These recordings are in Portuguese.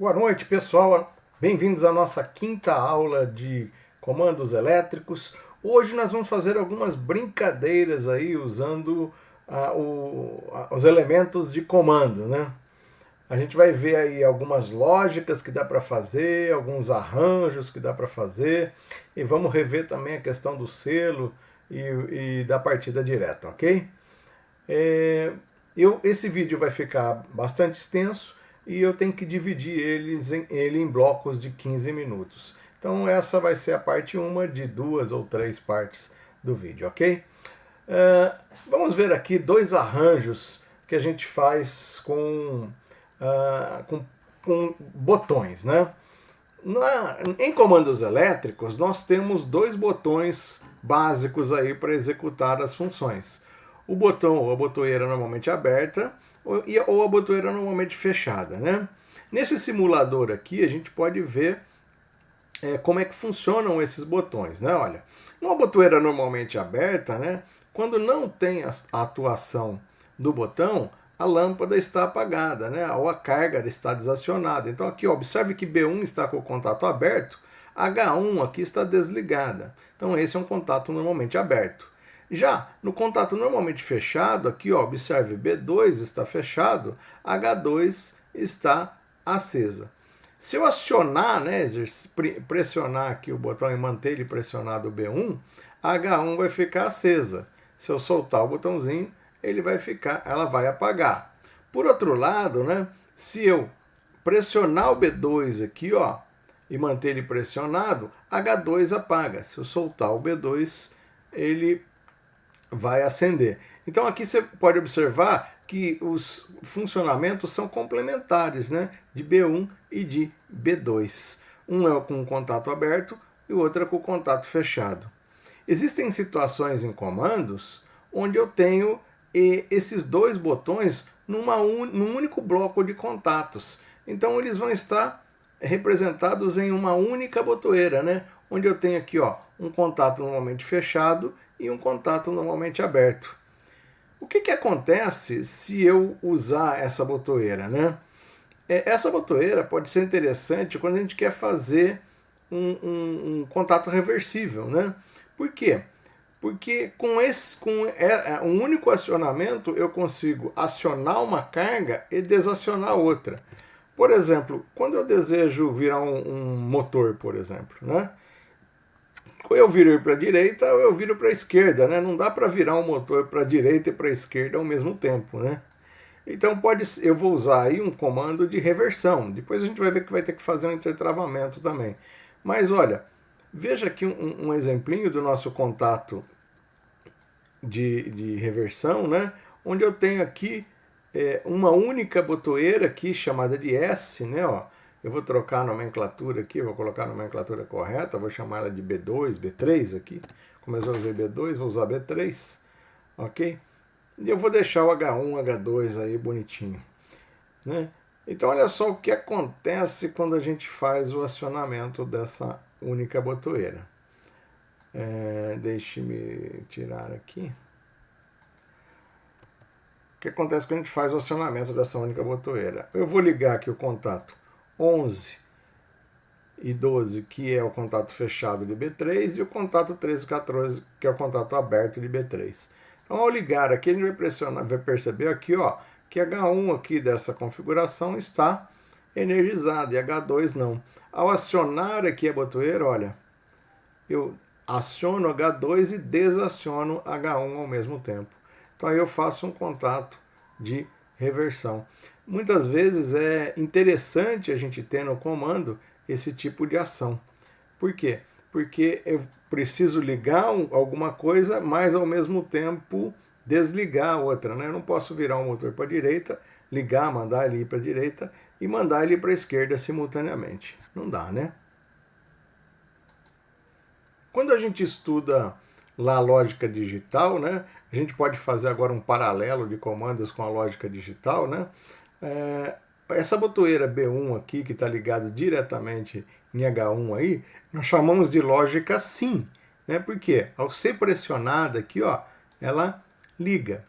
Boa noite, pessoal. Bem-vindos à nossa quinta aula de comandos elétricos. Hoje nós vamos fazer algumas brincadeiras aí usando os elementos de comando, né? A gente vai ver aí algumas lógicas que dá para fazer, alguns arranjos que dá para fazer e vamos rever também a questão do selo e da partida direta, ok? Esse vídeo vai ficar bastante extenso e eu tenho que dividir ele em blocos de 15 minutos. Então essa vai ser a parte 1 de 2 ou 3 partes do vídeo, ok? Vamos ver aqui dois arranjos que a gente faz com botões, né? Em comandos elétricos, nós temos dois botões básicos aí para executar as funções. O botão ou a botoeira normalmente aberta ou a botoeira normalmente fechada, né? Nesse simulador aqui, a gente pode ver como é que funcionam esses botões, né? Olha, numa botoeira normalmente aberta, né? Quando não tem a atuação do botão, a lâmpada está apagada, né? Ou a carga está desacionada. Então aqui, observe que B1 está com o contato aberto, H1 aqui está desligada. Então esse é um contato normalmente aberto. Já no contato normalmente fechado, aqui ó, observe, B2 está fechado, H2 está acesa. Se eu acionar, né, pressionar aqui o botão e manter ele pressionado B1, H1 vai ficar acesa. Se eu soltar o botãozinho, ela vai apagar. Por outro lado, né, se eu pressionar o B2 aqui, ó, e manter ele pressionado, H2 apaga. Se eu soltar o B2, ele vai acender. Então aqui você pode observar que os funcionamentos são complementares, né, de B1 e de B2. Um é com o contato aberto e o outro é com o contato fechado. Existem situações em comandos onde eu tenho esses dois botões num único bloco de contatos. Então eles vão estar representados em uma única botoeira, né? Onde eu tenho aqui ó, um contato normalmente fechado e um contato normalmente aberto. O que acontece se eu usar essa botoeira, né? Essa botoeira pode ser interessante quando a gente quer fazer um contato reversível, né? Por quê? Porque com um único acionamento eu consigo acionar uma carga e desacionar outra. Por exemplo, quando eu desejo virar um motor, por exemplo, né? Ou eu viro para a direita ou eu viro para a esquerda, né? Não dá para virar um motor para a direita e para a esquerda ao mesmo tempo, né? Então eu vou usar aí um comando de reversão. Depois a gente vai ver que vai ter que fazer um entretravamento também. Mas olha, veja aqui um exemplinho do nosso contato de reversão, né? Onde eu tenho aqui uma única botoeira aqui chamada de S, né? Ó, eu vou trocar a nomenclatura aqui, vou colocar a nomenclatura correta, vou chamar ela de B2, B3 aqui. Como eu já usei B2, vou usar B3, ok? E eu vou deixar o H1, H2 aí bonitinho, né? Então olha só o que acontece quando a gente faz o acionamento dessa única botoeira. Deixe-me tirar aqui. O que acontece quando a gente faz o acionamento dessa única botoeira? Eu vou ligar aqui o contato 11 e 12, que é o contato fechado de B3, e o contato 13 e 14, que é o contato aberto de B3. Então, ao ligar aqui, a gente vai perceber aqui, ó, que H1 aqui dessa configuração está energizado e H2 não. Ao acionar aqui a botoeira, olha, eu aciono H2 e desaciono H1 ao mesmo tempo. Então aí eu faço um contato de reversão. Muitas vezes é interessante a gente ter no comando esse tipo de ação. Por quê? Porque eu preciso ligar alguma coisa, mas ao mesmo tempo desligar a outra, né? Eu não posso virar o motor para a direita, ligar, mandar ele ir para a direita e mandar ele para a esquerda simultaneamente. Não dá, né? Quando a gente estuda lá a lógica digital, né? A gente pode fazer agora um paralelo de comandos com a lógica digital, né? Essa botoeira B1 aqui, que está ligado diretamente em H1 aí, nós chamamos de lógica sim, né? Porque ao ser pressionada aqui, ó, ela liga,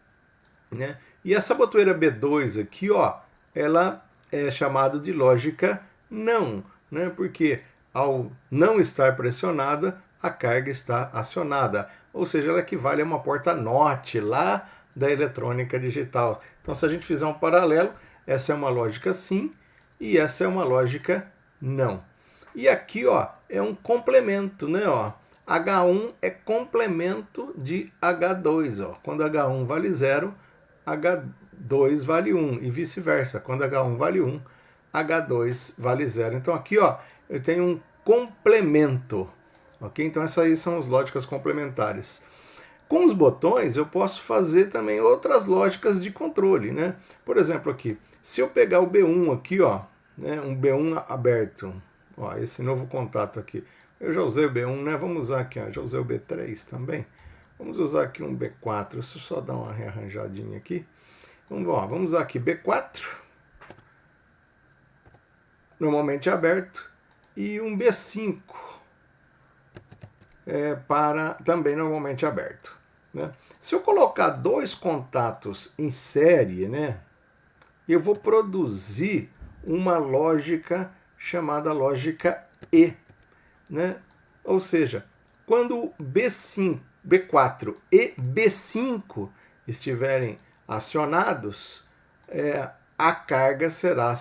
né? E essa botoeira B2 aqui, ó, ela é chamada de lógica Não, né? Porque ao não estar pressionada, a carga está acionada. Ou seja, ela equivale a uma porta NOT lá da eletrônica digital. Então, se a gente fizer um paralelo, essa é uma lógica sim e essa é uma lógica não. E aqui, ó, é um complemento, né? Ó. H1 é complemento de H2. Ó. Quando H1 vale 0, H2 vale 1 e vice-versa. Quando H1 vale 1, H2 vale 0. Então aqui, ó, eu tenho um complemento. Ok? Então essas aí são as lógicas complementares. Com os botões eu posso fazer também outras lógicas de controle, né? Por exemplo aqui, se eu pegar o B1 aqui, ó, né, um B1 aberto, ó, esse novo contato aqui, eu já usei o B1, né? Vamos usar aqui, ó, já usei o B3 também. Vamos usar aqui um B4, deixa eu só dar uma rearranjadinha aqui. Vamos usar aqui B4, normalmente aberto, e um B5, para também normalmente aberto. Né? Se eu colocar dois contatos em série, né, eu vou produzir uma lógica chamada lógica E. Né? Ou seja, quando B5, B4 e B5 estiverem acionados, a carga será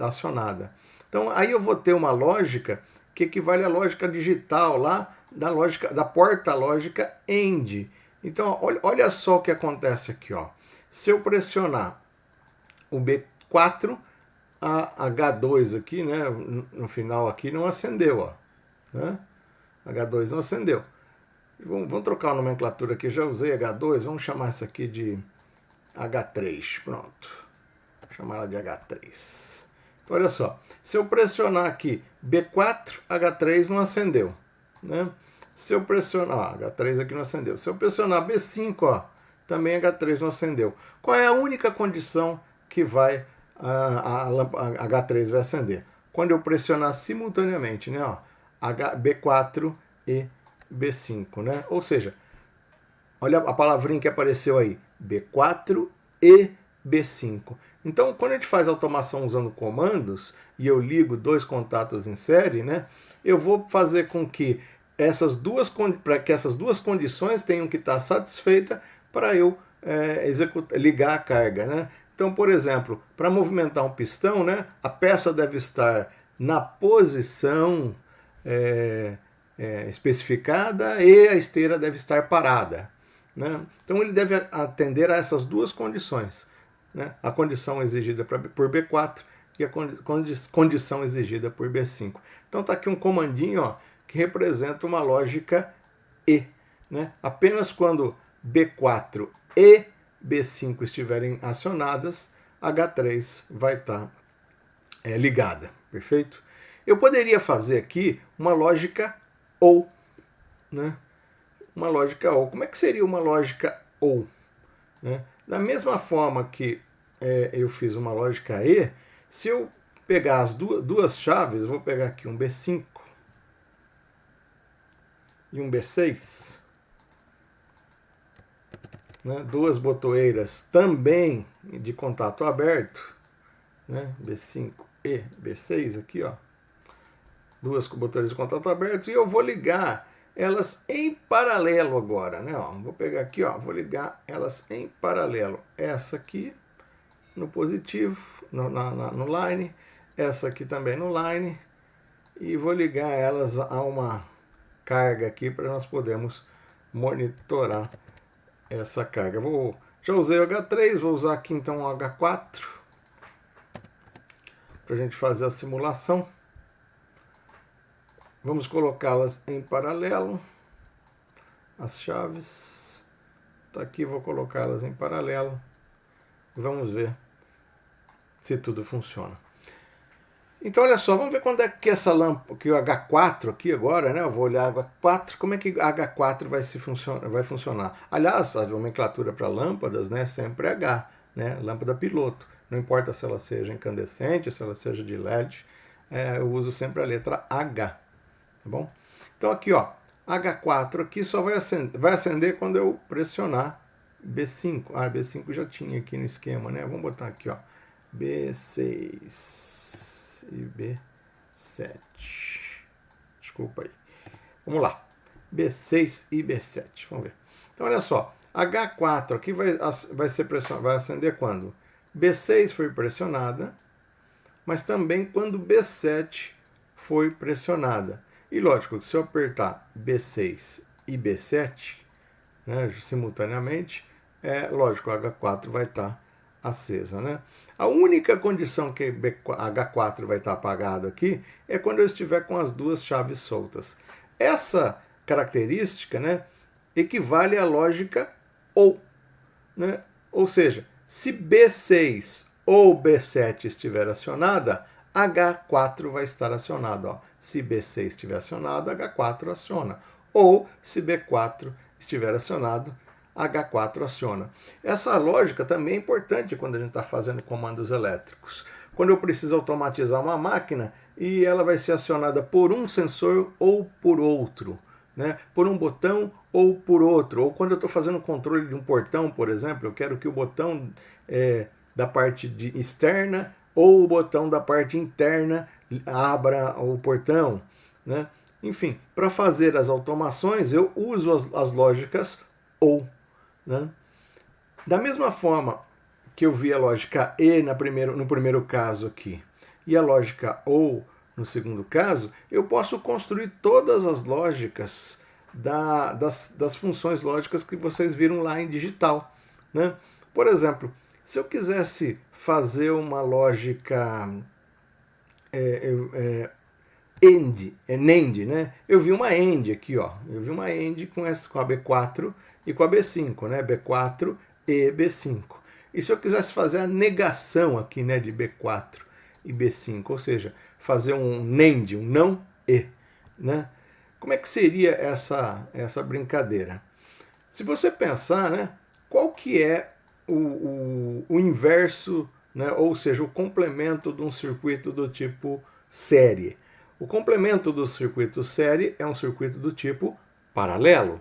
acionada. Então aí eu vou ter uma lógica que equivale à lógica digital lá da lógica da porta lógica AND. Então olha só o que acontece aqui, ó. Se eu pressionar o B4, a H2 aqui, né, no final aqui não acendeu, ó, né? H2 não acendeu. Vamos trocar a nomenclatura aqui, já usei H2, vamos chamar essa aqui de H3, pronto. Vou chamar ela de H3. Então, olha só, se eu pressionar aqui B4, H3 não acendeu, né? Se eu pressionar, ó, H3 aqui não acendeu. Se eu pressionar B5, ó, também H3 não acendeu. Qual é a única condição que vai a H3 vai acender? Quando eu pressionar simultaneamente, né, ó, B4 e B5, né? Ou seja, olha a palavrinha que apareceu aí, B4 e B5. Então, quando a gente faz automação usando comandos e eu ligo dois contatos em série, né, eu vou fazer com que essas duas condições tenham que estar satisfeitas para eu ligar a carga, né? Então, por exemplo, para movimentar um pistão, né, a peça deve estar na posição especificada e a esteira deve estar parada. Né? Então ele deve atender a essas duas condições. Né? A condição exigida por B4 e a condição exigida por B5. Então está aqui um comandinho, ó, que representa uma lógica E. Né? Apenas quando B4 e B5 estiverem acionadas, H3 vai estar ligada. Perfeito? Eu poderia fazer aqui uma lógica OU. Né? Uma lógica OU. Como é que seria uma lógica OU? Né? Da mesma forma que eu fiz uma lógica E, se eu pegar as duas chaves, vou pegar aqui um B5 e um B6, né? Duas botoeiras também de contato aberto, né? B5 e B6 aqui, ó. Duas botoeiras de contato aberto, e eu vou ligar elas em paralelo agora, né? Ó, vou pegar aqui, ó, vou ligar elas em paralelo. Essa aqui no positivo, no line, essa aqui também no line, e vou ligar elas a uma carga aqui para nós podermos monitorar essa carga. Já usei o H3, vou usar aqui então o H4 para a gente fazer a simulação. Vamos colocá-las em paralelo, as chaves. Tá aqui, vou colocá-las em paralelo. Vamos ver se tudo funciona. Então, olha só, vamos ver quando é que essa lâmpada, que o H4 aqui agora, né? Eu vou olhar H4, como é que H4 vai funcionar. Aliás, a nomenclatura para lâmpadas, né, sempre é H, né? Lâmpada piloto. Não importa se ela seja incandescente, se ela seja de LED, eu uso sempre a letra H. Tá bom? Então aqui, ó, H4 aqui só vai acender quando eu pressionar B5. Ah, B5 já tinha aqui no esquema, né? Vamos botar aqui, ó, B6 e B5. B7. Desculpa aí. Vamos lá. B6 e B7. Vamos ver. Então, olha só. H4 aqui vai acender quando? B6 foi pressionada, mas também quando B7 foi pressionada. E lógico que se eu apertar B6 e B7, né, simultaneamente, lógico, a H4 vai estar acesa. Né? A única condição que H4 vai estar apagado aqui é quando eu estiver com as duas chaves soltas. Essa característica, né, equivale à lógica OU. Né? Ou seja, se B6 ou B7 estiver acionada, H4 vai estar acionado. Ó. Se B6 estiver acionado, H4 aciona. Ou, se B4 estiver acionado, H4 aciona. Essa lógica também é importante quando a gente está fazendo comandos elétricos. Quando eu preciso automatizar uma máquina e ela vai ser acionada por um sensor ou por outro. Né, por um botão ou por outro. Ou quando eu estou fazendo controle de um portão, por exemplo, eu quero que o botão da parte externa ou o botão da parte interna abra o portão. Né? Enfim, para fazer as automações, eu uso as lógicas OU. Né? Da mesma forma que eu vi a lógica E no primeiro caso aqui, e a lógica OU no segundo caso, eu posso construir todas as lógicas das funções lógicas que vocês viram lá em digital. Né? Por exemplo, se eu quisesse fazer uma lógica NAND, né? Eu vi uma AND aqui, ó. Eu vi uma AND com a B4 e com a B5, né? B4 e B5. E se eu quisesse fazer a negação aqui, né, de B4 e B5, ou seja, fazer um NAND, um não e, né? Como é que seria essa brincadeira? Se você pensar, né, qual que é o inverso, né, ou seja, o complemento de um circuito do tipo série? O complemento do circuito série é um circuito do tipo paralelo,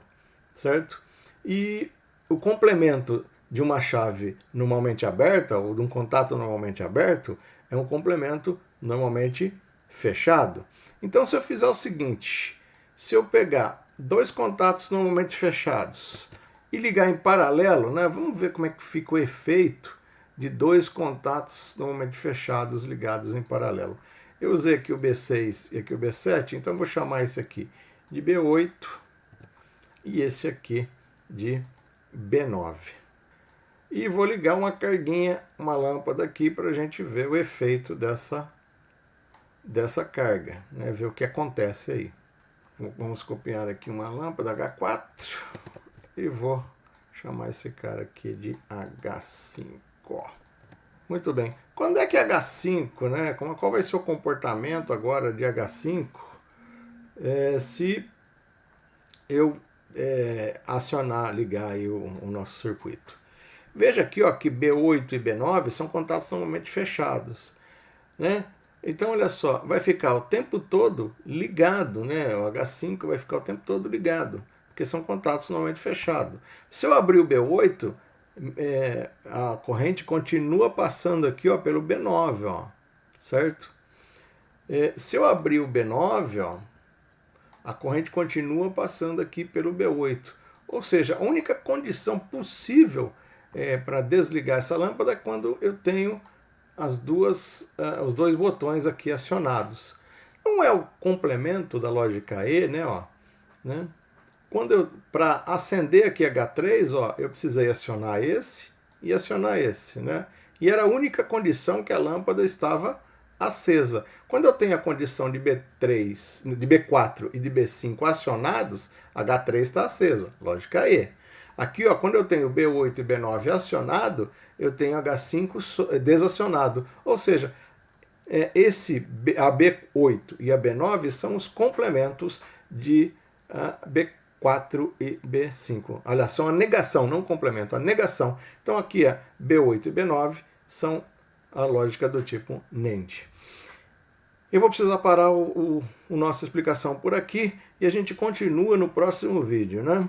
certo? E o complemento de uma chave normalmente aberta, ou de um contato normalmente aberto, é um complemento normalmente fechado. Então, se eu fizer o seguinte, se eu pegar dois contatos normalmente fechados e ligar em paralelo, né, vamos ver como é que fica o efeito de dois contatos normalmente fechados ligados em paralelo. Eu usei aqui o B6 e aqui o B7, então eu vou chamar esse aqui de B8 e esse aqui de B9. E vou ligar uma carguinha, uma lâmpada aqui para a gente ver o efeito dessa carga, né? Ver o que acontece aí. Vamos copiar aqui uma lâmpada H4 e vou chamar esse cara aqui de H5. Muito bem. Quando é que H5, né? Qual vai ser o comportamento agora de H5 se eu acionar, ligar aí o nosso circuito? Veja aqui, ó, que B8 e B9 são contatos normalmente fechados, né? Então, olha só, vai ficar o tempo todo ligado, né? O H5 vai ficar o tempo todo ligado, porque são contatos normalmente fechados. Se eu abrir o B8, a corrente continua passando aqui, ó, pelo B9, ó, certo? Se eu abrir o B9, ó, a corrente continua passando aqui pelo B8. Ou seja, a única condição possível para desligar essa lâmpada é quando eu tenho os dois botões aqui acionados. Não é o complemento da lógica E, né? Ó, né? Para acender aqui H3, ó, eu precisei acionar esse e acionar esse, né? E era a única condição que a lâmpada estava acesa. Quando eu tenho a condição de B3, de B4 e de B5 acionados, H3 está aceso, lógica E. Aqui, ó, quando eu tenho B8 e B9 acionado, eu tenho H5 desacionado. Ou seja, a B8 e a B9 são os complementos de B4 e B5. Olha, são a negação, não o complemento, a negação. Então aqui B8 e B9 são a lógica do tipo NAND. Eu vou precisar parar nossa explicação por aqui e a gente continua no próximo vídeo, né?